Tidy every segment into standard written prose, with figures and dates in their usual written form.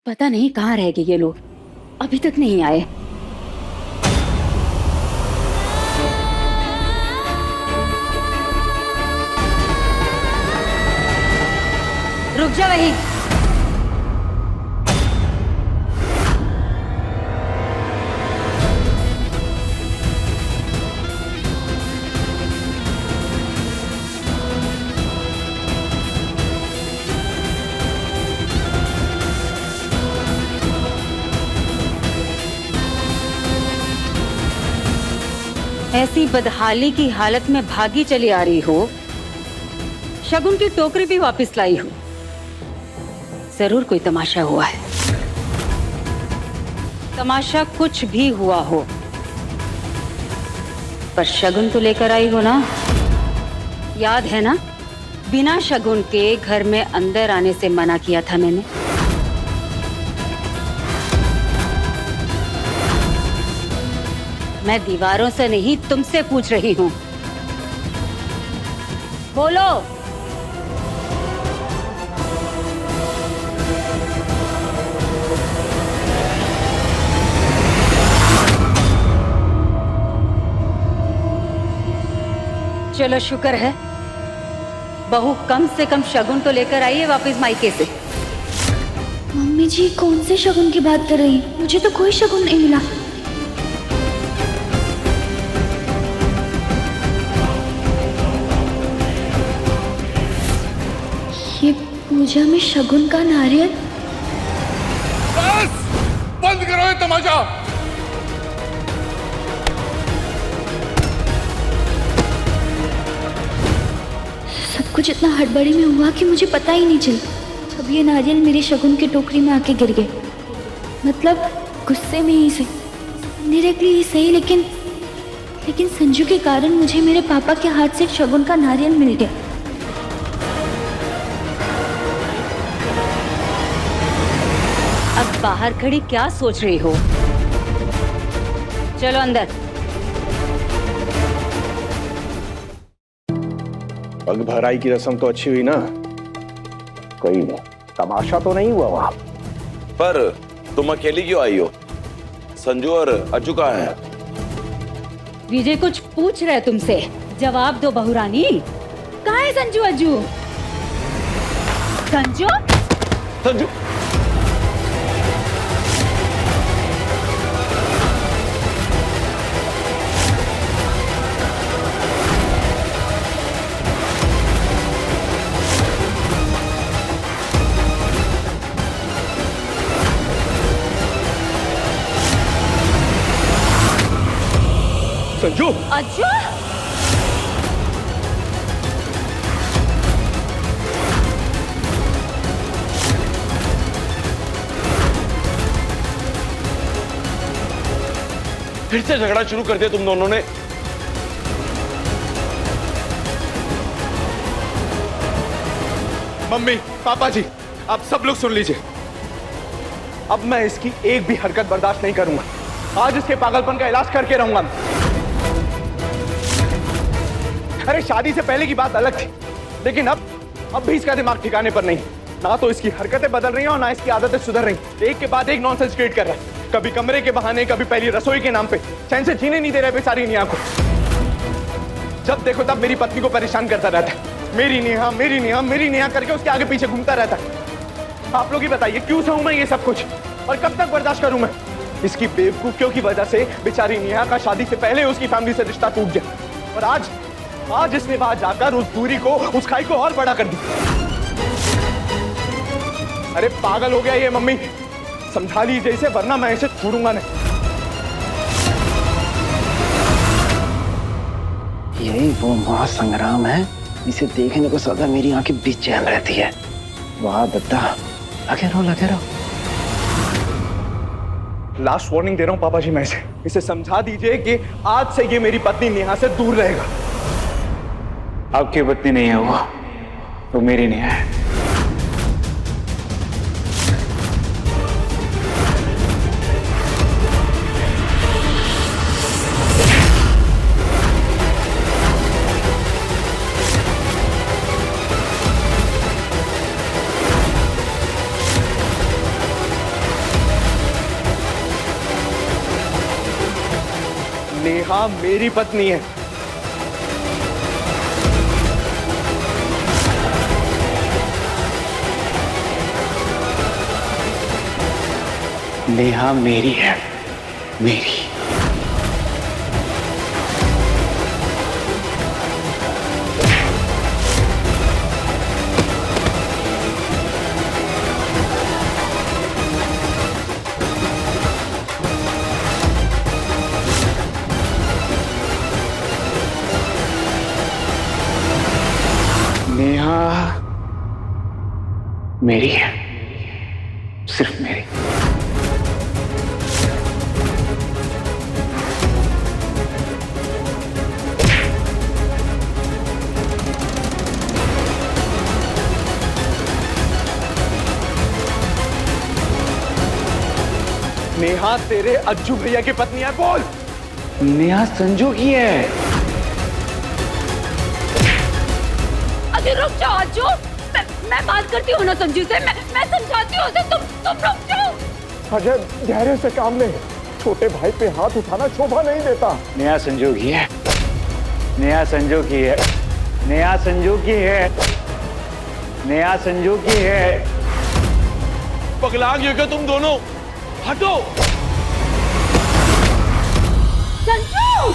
पता नहीं कहाँ रह गए ये लोग, अभी तक नहीं आए। रुक जा वहीं। ऐसी बदहाली की हालत में भागी चली आ रही हो, शगुन की टोकरी भी वापस लाई हो। जरूर कोई तमाशा हुआ है। तमाशा कुछ भी हुआ हो, पर शगुन तो लेकर आई हो ना। याद है ना, बिना शगुन के घर में अंदर आने से मना किया था मैंने। मैं दीवारों से नहीं, तुमसे पूछ रही हूं। बोलो। चलो शुक्र है, बहू कम से कम शगुन तो लेकर आई है वापस मायके से। मम्मी जी कौन से शगुन की बात कर रही हैं? मुझे तो कोई शगुन नहीं मिला। ये पूजा में शगुन का नारियल। बस बंद करो ये तमाशा। सब कुछ इतना हड़बड़ी में हुआ कि मुझे पता ही नहीं चला। अब ये नारियल मेरे शगुन की टोकरी में आके गिर गए। मतलब गुस्से में ही सही, डायरेक्टली ही सही, लेकिन संजू के कारण मुझे मेरे पापा के हाथ से शगुन का नारियल मिल गया। अब बाहर खड़ी क्या सोच रही हो? चलो अंदर। पग भराई की रस्म तो अच्छी हुई ना? कोई नहीं, तमाशा तो नहीं हुआ वहां। पर तुम अकेली क्यों आई हो? संजू और अज्जू कहाँ है? विजय कुछ पूछ रहे तुमसे, जवाब दो बहुरानी। कहाँ है संजू अज्जू? संजू? संजू संजू! अज्जू? फिर से झगड़ा शुरू कर दिया तुम दोनों ने। मम्मी, पापा जी, आप सब लोग सुन लीजिए। अब मैं इसकी एक भी हरकत बर्दाश्त नहीं करूंगा। आज इसके पागलपन का इलाज करके रहूंगा। अरे शादी से पहले की बात अलग थी, लेकिन अब भी इसका दिमाग ठिकाने पर नहीं। ना तो इसकी हरकतें बदल रही हैं और ना इसकी आदतें सुधर रही। एक के बाद एक नॉनसेंस क्रिएट कर रहा है। कभी कमरे के बहाने, कभी पहली रसोई के नाम पे। चैन से जीने नहीं दे रहे बेचारी नेहा को। जब देखो तब मेरी पत्नी को परेशान करता रहता है। मेरी नेहा, मेरी नेहा, मेरी नेहा करके उसके आगे पीछे घूमता रहता है। आप लोग ही बताइए क्यों सहूं मैं ये सब कुछ, और कब तक बर्दाश्त करूं मैं? इसकी बेवकूफियों की वजह से बेचारी नेहा का शादी से पहले उसकी फैमिली से रिश्ता टूट गया, और आज इसने वहां जाकर उस दूरी को, उस खाई को और बड़ा कर दी। अरे पागल हो गया ये मम्मी, समझा लीजिए इसे, वरना मैं इसे छोड़ूंगा नहीं। यही वो महासंग्राम है, इसे देखने को सदा मेरी आंखें बेचैन रहती है। वाह दद्दा, लगे रहो। लास्ट वार्निंग दे रहा हूं पापा जी मैं इसे समझा दीजिए कि आज से ये मेरी पत्नी नेहा से दूर रहेगा। आपकी पत्नी नहीं है वो मेरी नहीं है। नेहा मेरी पत्नी है। नेहा मेरी है, मेरी। नेहा मेरी है, सिर्फ मेरी। नेहा तेरे अज्जू भैया की पत्नी है, बोल। नेहा संजू की है। अरे रुक जाओ अज्जू, मैं बात करती हूँ ना संजू से, मैं समझाती हूँ उसे, तुम रुक जाओ। अजय धैर्य से काम ले, छोटे भाई पे हाथ उठाना शोभा नहीं देता। नेहा संजू की है, नेहा संजू की है, नेहा संजू की है, नेहा संजू की है। पगला गए क्या तुम दोनों? हटो। संजू!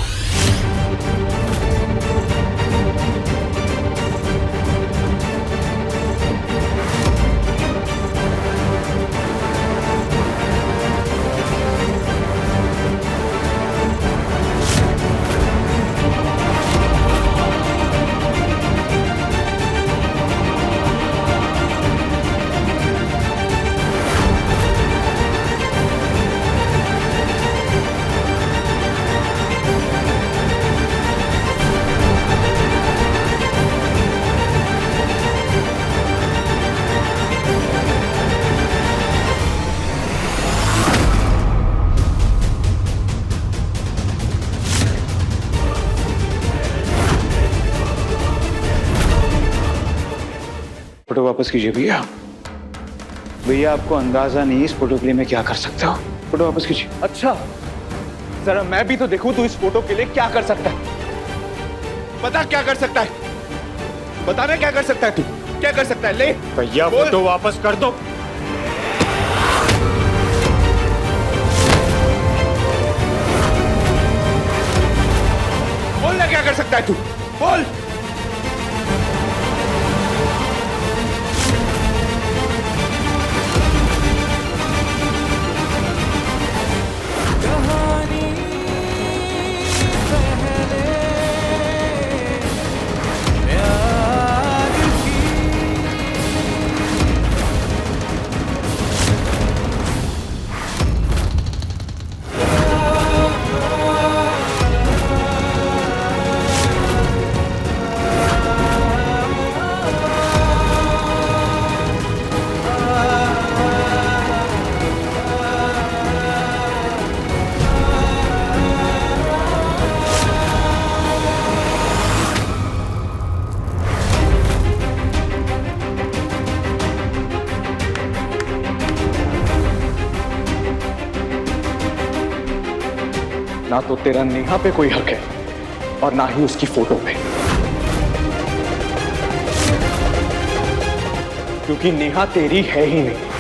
फोटो वापस कीजिए भैया। भैया आपको अंदाजा नहीं इस फोटो के लिए मैं क्या कर सकता हूँ। फोटो वापस कीजिए। अच्छा, जरा मैं भी तो देखूं तू इस फोटो के लिए क्या कर सकता है। बता क्या कर सकता है, बताना क्या कर सकता है तू, क्या कर सकता है? ले भैया बोल। फोटो वापस कर दो। बोल ना क्या कर सकता है तू, बोल। ना तो तेरा नेहा पे कोई हक है और ना ही उसकी फोटो पे, क्योंकि नेहा तेरी है ही नहीं।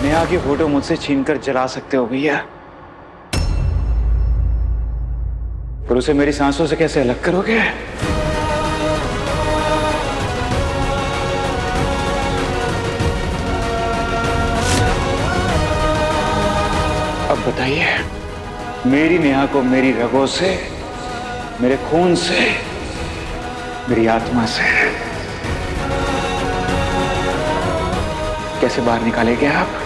नेहा की फोटो मुझसे छीनकर जला सकते हो भैया, पर उसे मेरी सांसों से कैसे अलग करोगे? अब बताइए, मेरी नेहा को मेरी रगों से, मेरे खून से, मेरी आत्मा से कैसे बाहर निकालेंगे आप?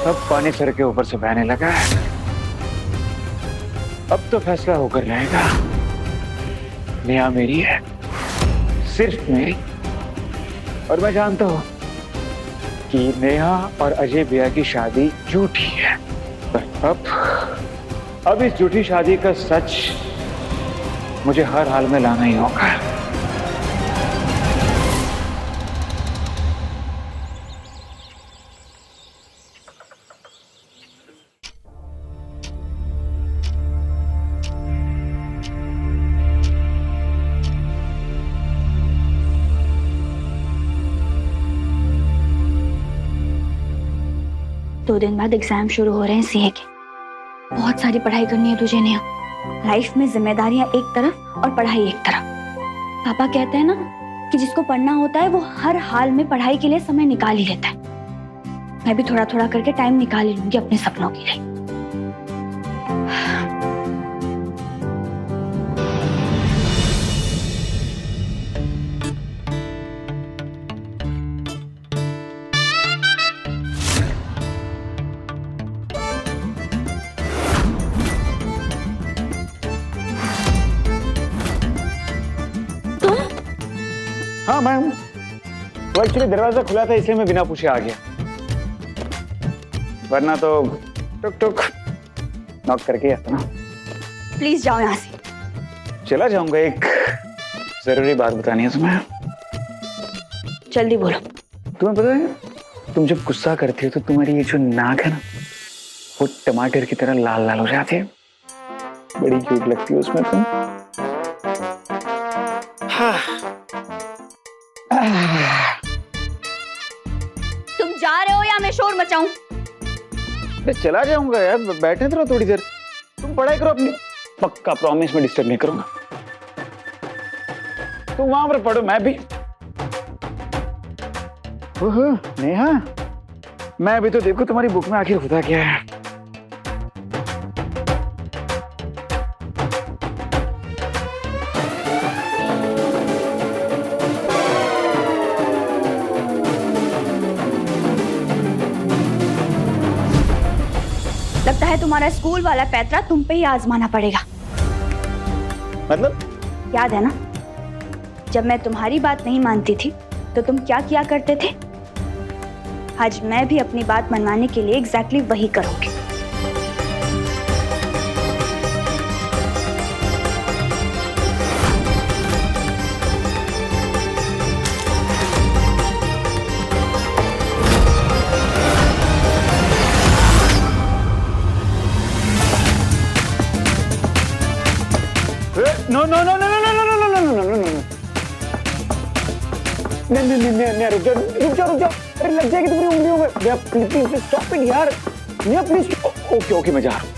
अब पानी सर के ऊपर से बहने लगा है। अब तो फैसला होकर रहेगा। नेहा मेरी है, सिर्फ मेरी। और मैं जानता हूं कि नेहा और अजय भैया की शादी झूठी है, पर अब इस झूठी शादी का सच मुझे हर हाल में लाना ही होगा। दो दिन बाद एग्जाम शुरू हो रहे हैं सीए के। बहुत सारी पढ़ाई करनी है तुझे नेहा। लाइफ में जिम्मेदारियां एक तरफ और पढ़ाई एक तरफ। पापा कहते हैं ना कि जिसको पढ़ना होता है वो हर हाल में पढ़ाई के लिए समय निकाल ही लेता है। मैं भी थोड़ा थोड़ा करके टाइम निकाल ही लूंगी अपने सपनों के लिए। हाँ मैम, वो एक्चुअली दरवाजा खुला था इसलिए मैं बिना पूछे आ गया, वरना तो टुक टुक नॉक करके आता ना। प्लीज जाओ यहाँ से। चला जाऊंगा, एक जरूरी बात बतानी है तुम्हें। जल्दी बोलो। तुम्हें पता है, तुम जब गुस्सा करती हो तो तुम्हारी ये जो नाक है ना, वो टमाटर की तरह लाल लाल हो जाती है। बड़ी क्यूट लगती है उसमें तुम। हाँ। तुम जा रहे हो या मैं शोर मचाऊं? मैं चला जाऊंगा यार, बैठे तो थोड़ी देर। तुम पढ़ाई करो अपनी, पक्का प्रॉमिस में डिस्टर्ब नहीं करूंगा। तुम वहां पर पढ़ो, मैं भी। ओहो नेहा, मैं अभी तो देखो तुम्हारी बुक में आखिर होता क्या है। लगता है तुम्हारा स्कूल वाला पैतरा तुम पे ही आजमाना पड़ेगा। मतलब? याद है ना, जब मैं तुम्हारी बात नहीं मानती थी तो तुम क्या किया करते थे? आज मैं भी अपनी बात मनवाने के लिए एग्जैक्टली वही करूंगी। No no no no no no no no no no no no no. नहीं रुक जाओ। अरे लग जाएगी तुम्हारी उंगलियों में। प्लीज स्टॉप इट यार। नहीं प्लीज। ओके मैं जा रहा हूँ।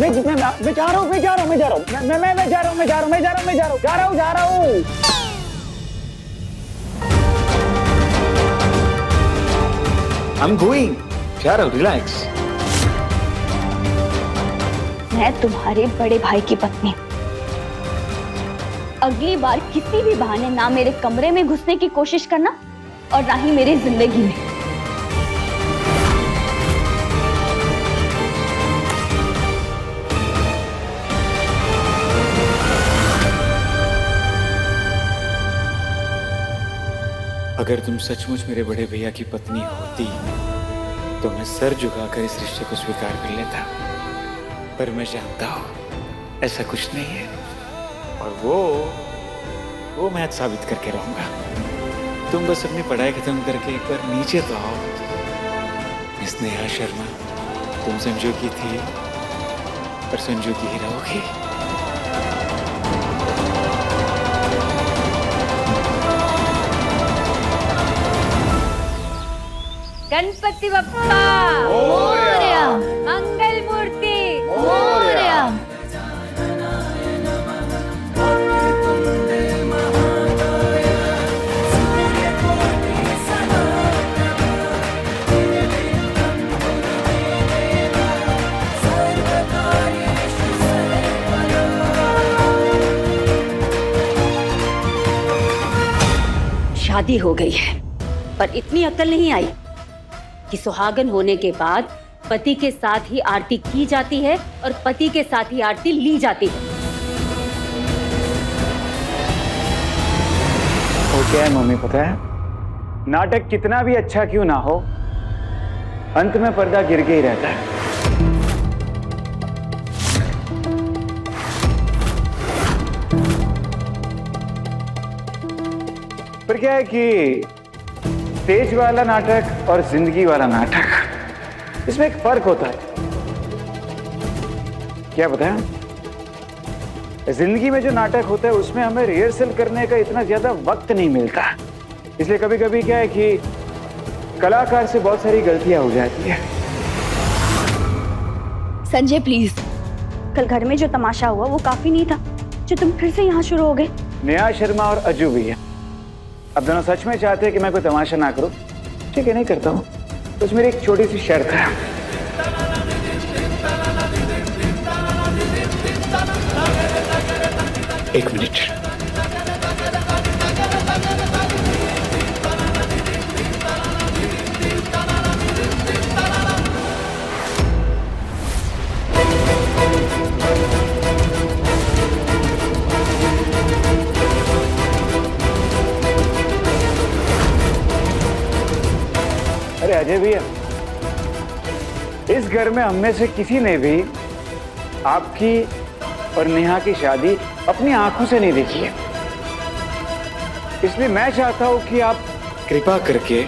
मैं जा रहा हूँ। I'm going. जा रहा हूँ, रिलैक्स। मैं तुम्हारे बड़े भाई की पत्नी। अगली बार किसी भी बहाने ना मेरे कमरे में घुसने की कोशिश करना और ना ही मेरी जिंदगी में। अगर तुम सचमुच मेरे बड़े भैया की पत्नी होती तो मैं सर झुकाकर इस रिश्ते को स्वीकार कर लेता, पर मैं जानता हूं ऐसा कुछ नहीं है, और वो मैं आज साबित करके रहूंगा। तुम बस अपनी पढ़ाई खत्म करके एक बार नीचे तो आओ। मिस नेहा शर्मा, तुम संजू की थी पर संजू की ही रहोगी। गणपति बप्पा मोरया, मंगल मूर्ति मोरया। शादी हो गई है, पर इतनी अक्ल नहीं आई कि सुहागन होने के बाद पति के साथ ही आरती की जाती है और पति के साथ ही आरती ली जाती है। और क्या है मम्मी, पता है नाटक कितना भी अच्छा क्यों ना हो, अंत में पर्दा गिर के ही रहता है। पर क्या है कि स्टेज वाला नाटक और जिंदगी वाला नाटक, इसमें एक फर्क होता है। क्या पता है, जिंदगी में जो नाटक होता है उसमें हमें रिहर्सल करने का इतना ज्यादा वक्त नहीं मिलता, इसलिए कभी कभी क्या है कि कलाकार से बहुत सारी गलतियां हो जाती है। संजय प्लीज, कल घर में जो तमाशा हुआ वो काफी नहीं था जो तुम फिर से यहाँ शुरू हो गए। नेहा शर्मा और अजू भैया अब दोनों सच में चाहते हैं कि मैं कोई तमाशा ना करूं, ठीक है, नहीं करता हूं, तो मेरी एक छोटी सी शर्त है। एक मिनट। अरे अजय भैया, इस घर में हम में से किसी ने भी आपकी और नेहा की शादी अपनी आंखों से नहीं देखी है, इसलिए मैं चाहता हूं कि आप कृपा करके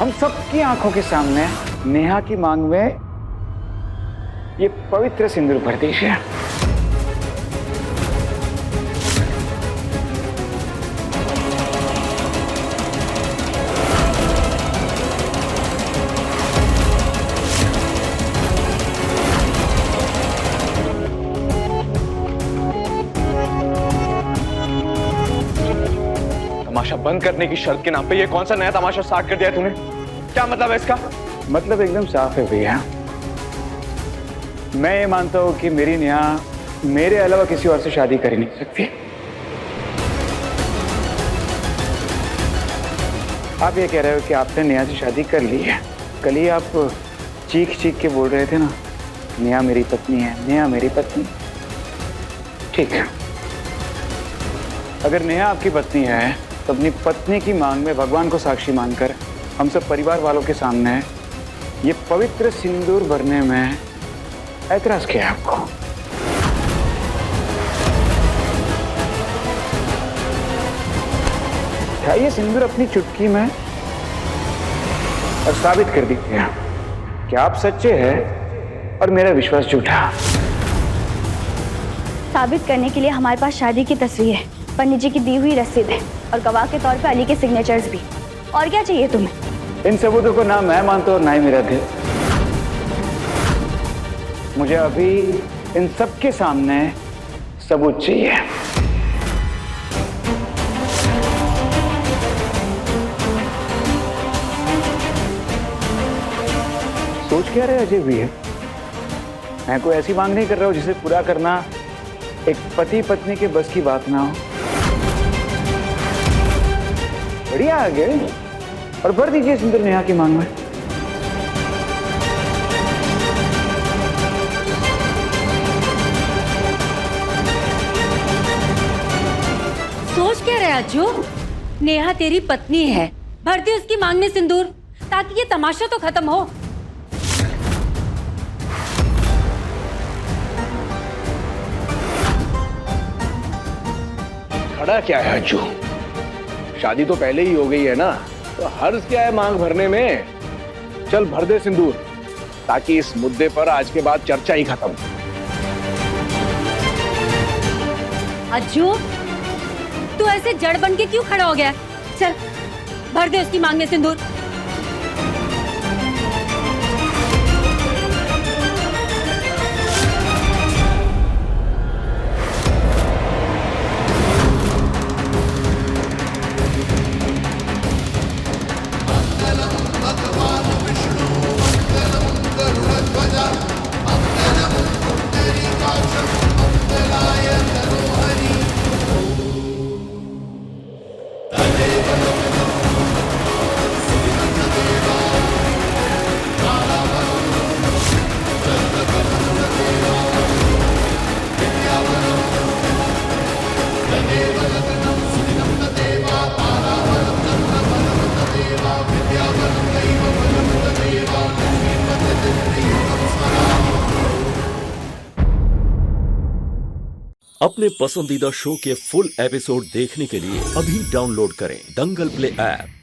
हम सबकी आंखों के सामने नेहा की मांग में ये पवित्र सिंदूर भर दीजिए। तमाशा बंद करने की शर्त के नाम पे ये कौन सा नया तमाशा स्टार्ट कर दिया तूने? क्या मतलब है इसका? मतलब एकदम साफ है भैया, मैं ये मानता हूं कि मेरी नेहा मेरे अलावा किसी और से शादी कर ही नहीं सकती। आप ये कह रहे हो कि आपने नेहा से शादी कर ली है। कल ही आप चीख चीख के बोल रहे थे ना, नेहा मेरी पत्नी है, नेहा मेरी पत्नी। ठीक है, अगर नेहा आपकी पत्नी है तो अपनी पत्नी की मांग में भगवान को साक्षी मानकर हम सब परिवार वालों के सामने ये पवित्र सिंदूर भरने में ऐतराज किया है आपको। उठाइए सिंदूर अपनी चुटकी में और साबित कर दीजिए कि आप सच्चे हैं और मेरा विश्वास झूठा। साबित करने के लिए हमारे पास शादी की तस्वीर है, पंडित जी की दी हुई रसीद है और गवाह के तौर पे अली के सिग्नेचर्स भी। और क्या चाहिए तुम्हें? इन सबूतों को ना मैं मानता और ना ही मेरा दिल। मुझे अभी इन सबके सामने सबूत चाहिए। सोच क्या रहे अजय भैया, मैं कोई ऐसी मांग नहीं कर रहा हूं जिसे पूरा करना एक पति पत्नी के बस की बात ना हो। बढ़िया आगे और भर दीजिए सिंदूर नेहा की मांग में। सोच क्या रहे अज्जू? नेहा तेरी पत्नी है, भर दे उसकी मांग में सिंदूर ताकि ये तमाशा तो खत्म हो। खड़ा क्या है हज्जू? शादी तो पहले ही हो गई है ना, तो हर्ज क्या है मांग भरने में? चल भर दे सिंदूर ताकि इस मुद्दे पर आज के बाद चर्चा ही खत्म। अज्जू, तू ऐसे जड़ बन के क्यों खड़ा हो गया? चल भर दे उसकी मांग में सिंदूर। अपने पसंदीदा शो के फुल एपिसोड देखने के लिए अभी डाउनलोड करें दंगल प्ले ऐप।